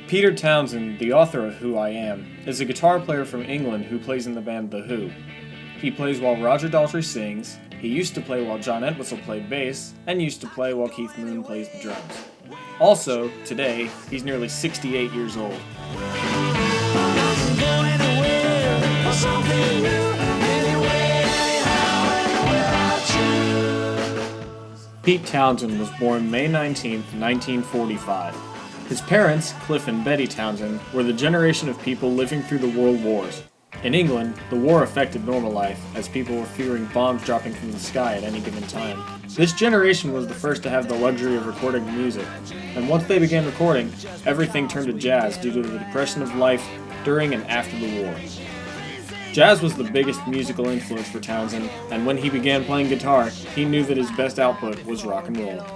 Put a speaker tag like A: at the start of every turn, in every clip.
A: Peter Townshend, the author of Who I Am, is a guitar player from England who plays in the band The Who. He plays while Roger Daltrey sings, he used to play while John Entwistle played bass, and used to play while Keith Moon plays the drums. Also, today, he's nearly 68 years old. Pete Townshend was born May 19, 1945. His parents, Cliff and Betty Townshend, were the generation of people living through the World Wars. In England, the war affected normal life, as people were fearing bombs dropping from the sky at any given time. This generation was the first to have the luxury of recording music, and once they began recording, everything turned to jazz due to the depression of life during and after the war. Jazz was the biggest musical influence for Townshend, and when he began playing guitar, he knew that his best output was rock and roll.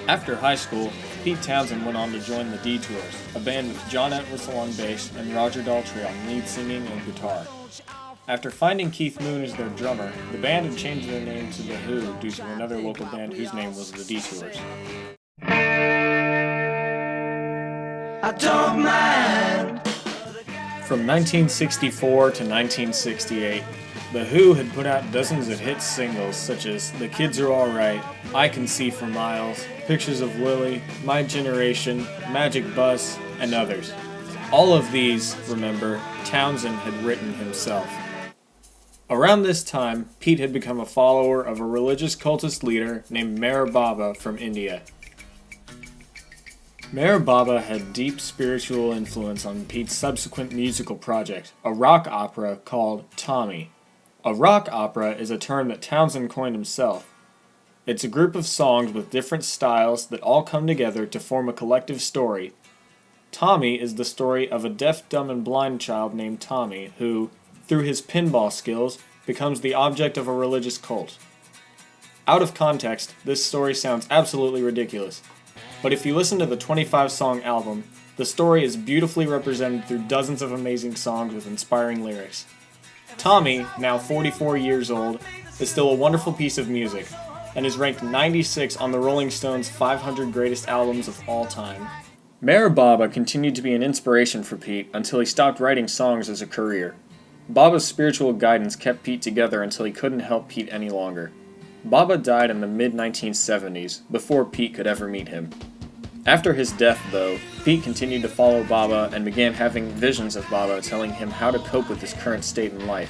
A: After high school, Pete Townshend went on to join the Detours, a band with John Entwistle on bass and Roger Daltrey on lead singing and guitar. After finding Keith Moon as their drummer, the band had changed their name to The Who due to another local band whose name was the Detours. I don't mind. From 1964 to 1968, The Who had put out dozens of hit singles such as The Kids Are Alright, I Can See for Miles, Pictures of Lily, My Generation, Magic Bus, and others. All of these, remember, Townshend had written himself. Around this time, Pete had become a follower of a religious cultist leader named Meher Baba from India. Meher Baba had deep spiritual influence on Pete's subsequent musical project, a rock opera called Tommy. A rock opera is a term that Townshend coined himself. It's a group of songs with different styles that all come together to form a collective story. Tommy is the story of a deaf, dumb, and blind child named Tommy who, through his pinball skills, becomes the object of a religious cult. Out of context, this story sounds absolutely ridiculous. But if you listen to the 25-song album, the story is beautifully represented through dozens of amazing songs with inspiring lyrics. Tommy, now 44 years old, is still a wonderful piece of music, and is ranked 96 on the Rolling Stones 500 Greatest Albums of All Time. Meher Baba continued to be an inspiration for Pete until he stopped writing songs as a career. Baba's spiritual guidance kept Pete together until he couldn't help Pete any longer. Baba died in the mid-1970s, before Pete could ever meet him. After his death, though, Pete continued to follow Baba and began having visions of Baba telling him how to cope with his current state in life.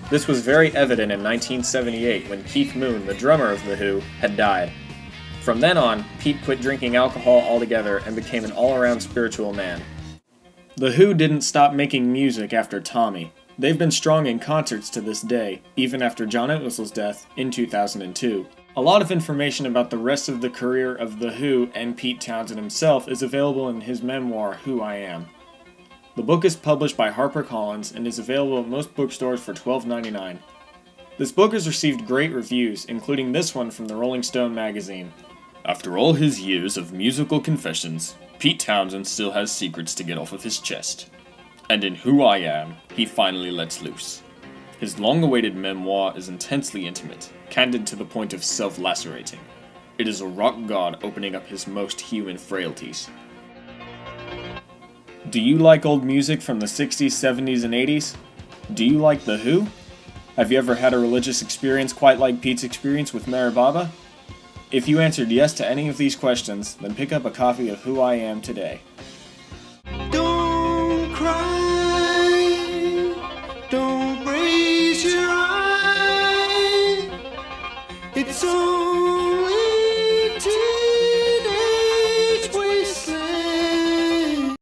A: This was very evident in 1978 when Keith Moon, the drummer of The Who, had died. From then on, Pete quit drinking alcohol altogether and became an all-around spiritual man. The Who didn't stop making music after Tommy. They've been strong in concerts to this day, even after John Entwistle's death in 2002. A lot of information about the rest of the career of The Who and Pete Townshend himself is available in his memoir, Who I Am. The book is published by HarperCollins and is available at most bookstores for $12.99. This book has received great reviews, including this one from the Rolling Stone magazine. After all his years of musical confessions, Pete Townshend still has secrets to get off of his chest. And in Who I Am, he finally lets loose. His long-awaited memoir is intensely intimate, candid to the point of self-lacerating. It is a rock god opening up his most human frailties. Do you like old music from the 60s, 70s, and 80s? Do you like The Who? Have you ever had a religious experience quite like Pete's experience with Meher Baba? If you answered yes to any of these questions, then pick up a copy of Who I Am today. Don't cry.